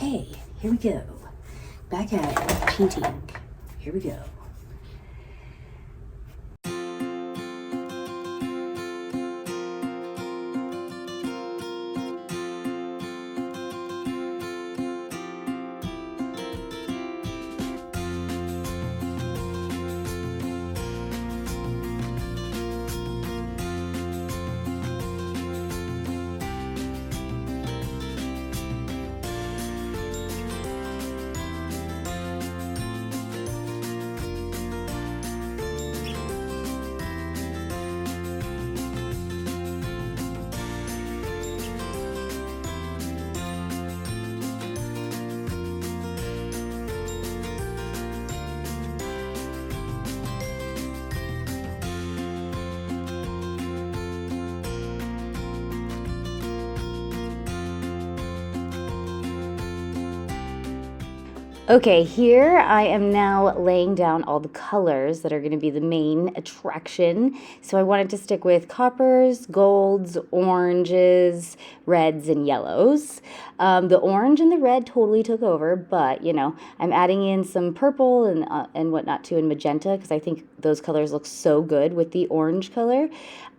Okay, here we go. Back at painting. Here we go. Okay, here I am now laying down all the colors that are going to be the main attraction. So I wanted to stick with coppers, golds, oranges, reds, and yellows. The orange and the red totally took over, but you know, I'm adding in some purple and whatnot too, and magenta, because I think those colors look so good with the orange color.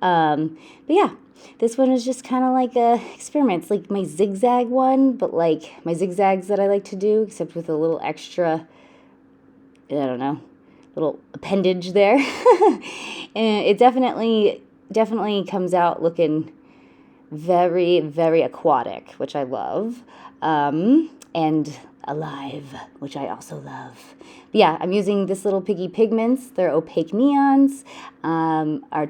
But yeah. This one is just kind of like a experiment. It's like my zigzag one, but like my zigzags that I like to do, except with a little extra, I don't know, little appendage there. And it definitely comes out looking very, very aquatic, which I love, and alive, which I also love. But yeah, I'm using this little piggy pigments. They're opaque neons. Arteza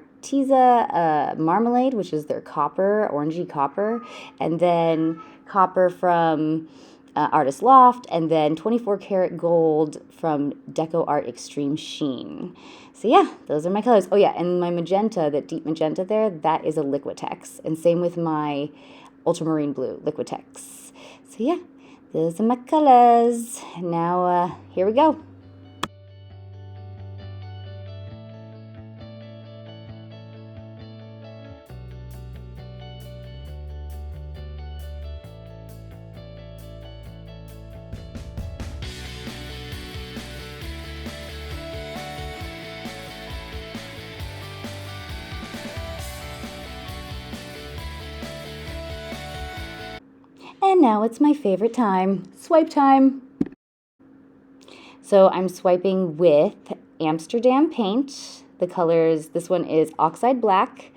marmalade, which is their copper, orangey copper, and then copper from Artist Loft, and then 24 karat gold from Deco Art Extreme Sheen. So yeah, those are my colors. Oh yeah, and my magenta, that deep magenta there, that is a Liquitex, and same with my ultramarine blue Liquitex. So yeah, those are my colors. Now here we go. And now it's my favorite time, swipe time. So I'm swiping with Amsterdam paint. The colors, this one is Oxide Black,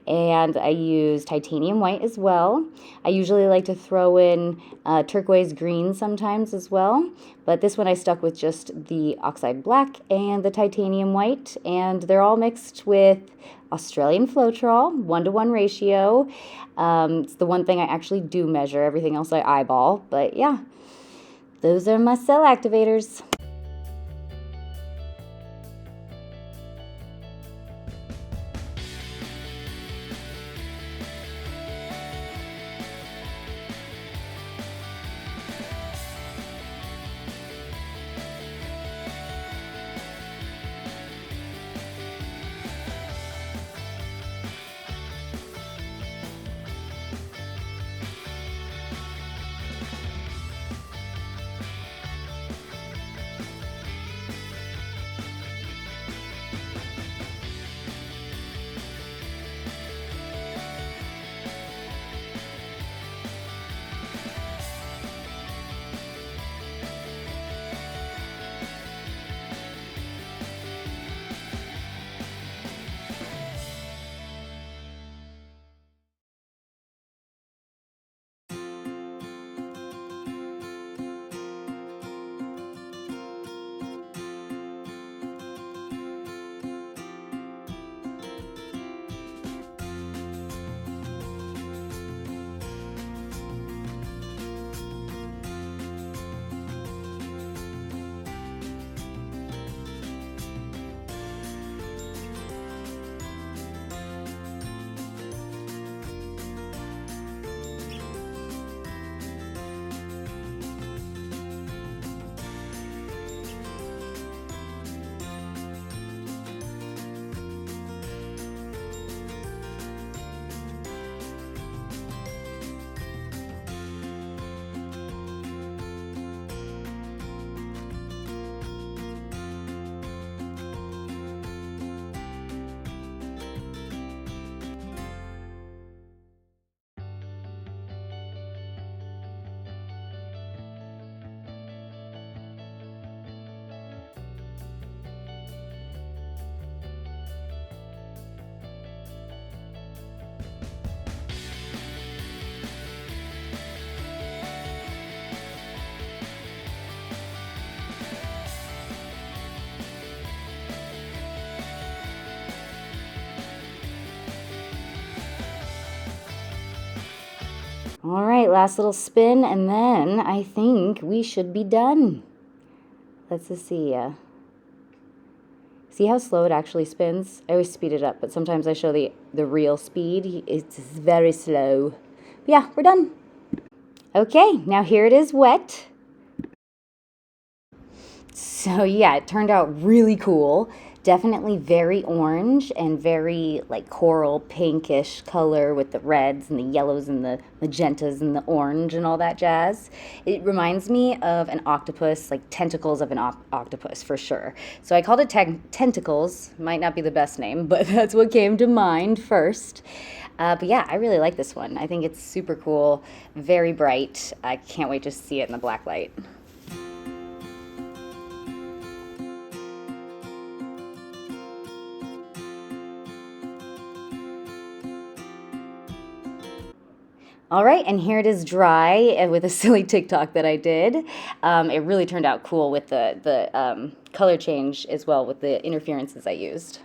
and I use titanium white as well. I usually like to throw in turquoise green sometimes as well, but this one I stuck with just the Oxide Black and the titanium white, and they're all mixed with Australian Floetrol, 1-to-1 ratio. It's the one thing I actually do measure. Everything else I eyeball, but yeah, those are my cell activators. All right, last little spin, and then I think we should be done. Let's just see. See how slow it actually spins? I always speed it up, but sometimes I show the real speed. It's very slow. But yeah, we're done. Okay, now here it is wet. So yeah, it turned out really cool. Definitely very orange and very like coral pinkish color with the reds and the yellows and the magentas and the orange and all that jazz. It reminds me of an octopus, like tentacles of an octopus for sure. So I called it Tentacles. Might not be the best name, but that's what came to mind first. But yeah, I really like this one. I think it's super cool, very bright. I can't wait to see it in the black light. All right, and here it is dry with a silly TikTok that I did. It really turned out cool with the color change as well with the interferences I used.